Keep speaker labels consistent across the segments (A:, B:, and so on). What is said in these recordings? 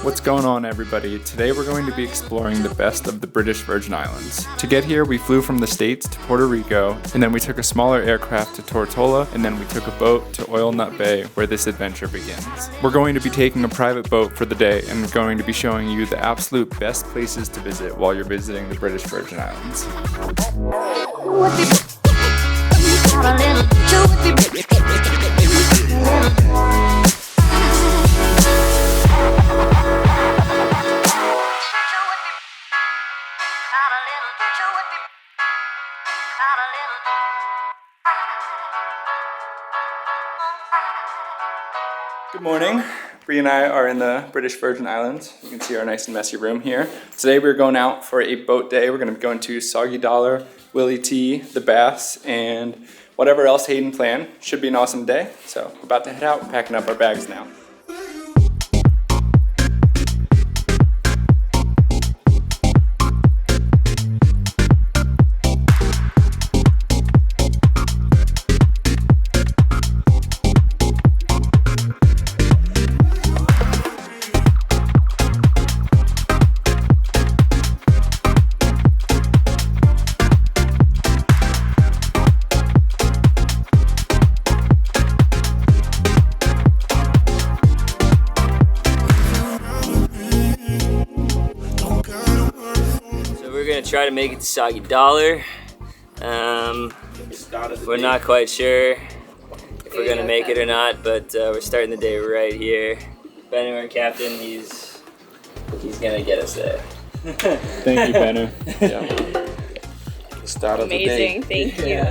A: What's going on, everybody? Today we're going to be exploring the best of the British Virgin Islands. To get here, we flew from the States to Puerto Rico, and then we took a smaller aircraft to Tortola, and then we took a boat to Oil Nut Bay, where this adventure begins. We're going to be taking a private boat for the day, and going to be showing you the absolute best places to visit while you're visiting the British Virgin Islands. Good morning. Bree and I are in the British Virgin Islands. You can see our nice and messy room here. Today we're going out for a boat day. We're going to be going to Sagi Dollar, Wily T, the baths, and whatever else Hayden planned. Should be an awesome day. So we're about to head out, packing up our bags now.
B: Try to make it to Sagi Dollar. We're not quite sure if we're gonna make it or not, but we're starting the day right here. Bennu, our captain, he's gonna get us there.
A: Thank you, Bennu. Yeah.
C: The start of the day.
D: Amazing, thank you.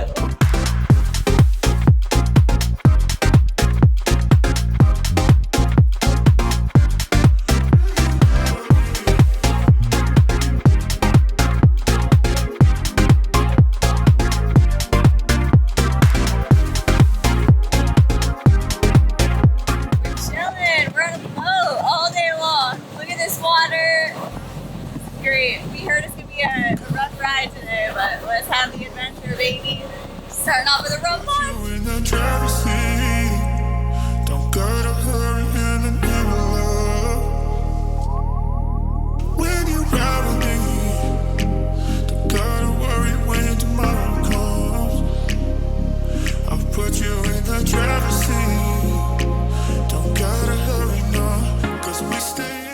D: Starting off with a rum punch.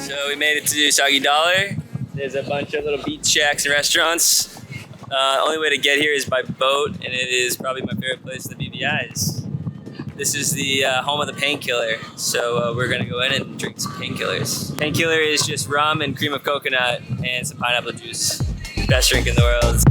B: So we made it to Sagi Dollar. There's a bunch of little beach shacks and restaurants. Only way to get here is by boat, and it is probably my favorite place in the BVI's. This is the home of the painkiller, so we're gonna go in and drink some painkillers. Painkiller is just rum and cream of coconut and some pineapple juice. Best drink in the world.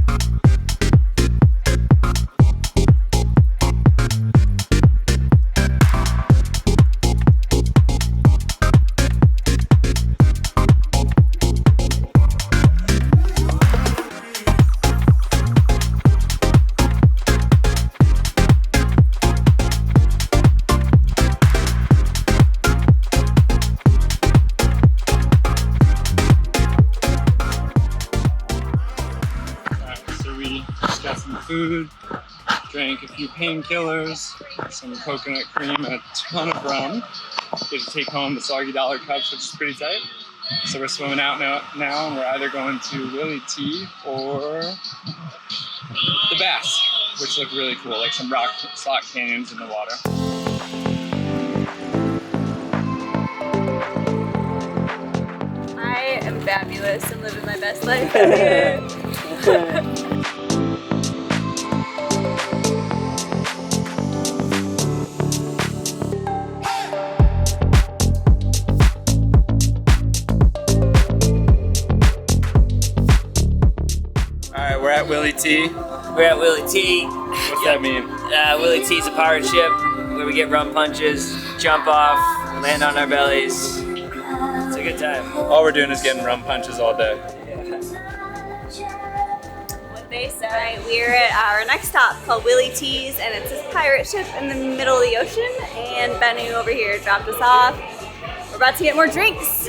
A: Food, drank a few painkillers, some coconut cream, and a ton of rum. Get to take home the Sagi Dollar cups, which is pretty tight. So we're swimming out now, and we're either going to Wily T or the baths, which look really cool, like some rock slot canyons in the water.
D: I am fabulous and living my best life out here.
A: We're at Wily T.
B: We're at Wily T.
A: What's that mean?
B: Wily T is a pirate ship where we get rum punches, jump off, land on our bellies. It's a good time.
A: All we're doing is getting rum punches all day.
D: One thing Okay, so we're at our next stop called Wily T's, and it's this pirate ship in the middle of the ocean. And Bennu over here dropped us off. We're about to get more drinks.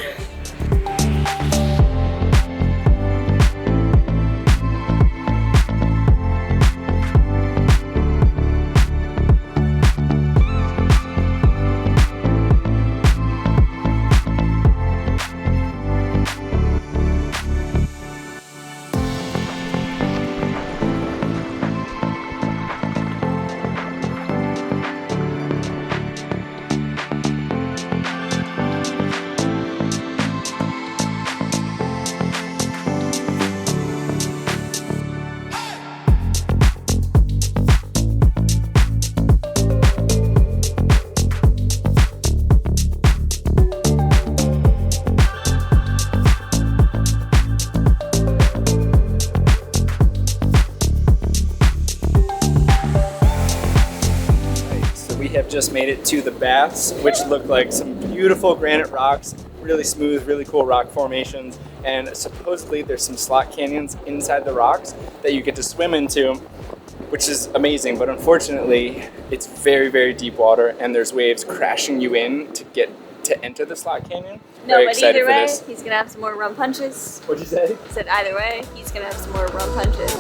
A: Just made it to the baths, which look like some beautiful granite rocks, really smooth, really cool rock formations, and supposedly there's some slot canyons inside the rocks that you get to swim into, which is amazing, but unfortunately it's very, very deep water and there's waves crashing you in to enter the slot canyon.
D: No,
A: Very
D: but
A: excited
D: either
A: for
D: way,
A: this.
D: he's gonna have some more rum punches.
A: What'd you say?
D: I said either way, he's gonna have some more rum punches.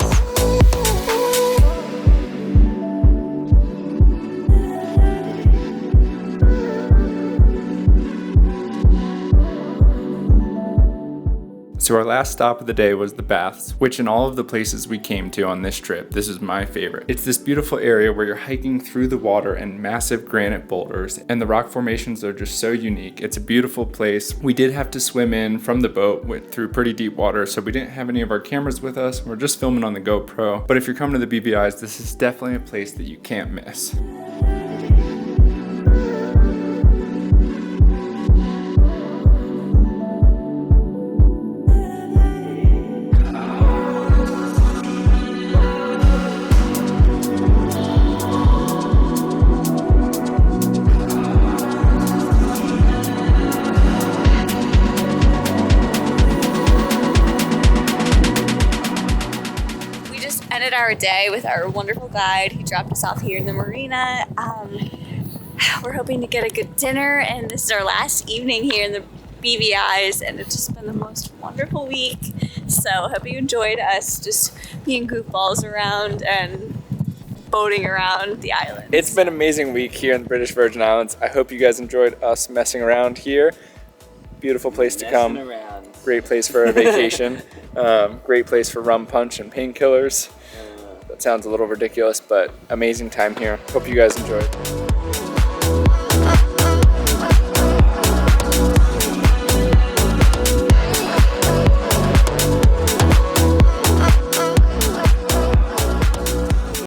A: So our last stop of the day was the baths, which in all of the places we came to on this trip, this is my favorite. It's this beautiful area where you're hiking through the water and massive granite boulders, and the rock formations are just so unique. It's a beautiful place. We did have to swim in from the boat through pretty deep water, so we didn't have any of our cameras with us. We're just filming on the GoPro. But if you're coming to the BVIs, this is definitely a place that you can't miss.
D: Ended our day with our wonderful guide. He dropped us off here in the marina. We're hoping to get a good dinner, and this is our last evening here in the BVIs, and it's just been the most wonderful week. So hope you enjoyed us just being goofballs around and boating around the island.
A: It's been an amazing week here in the British Virgin Islands. I hope you guys enjoyed us messing around here. Beautiful place to come. Great place for a vacation. Great place for rum punch and painkillers. That sounds a little ridiculous, but amazing time here. Hope you guys enjoyed.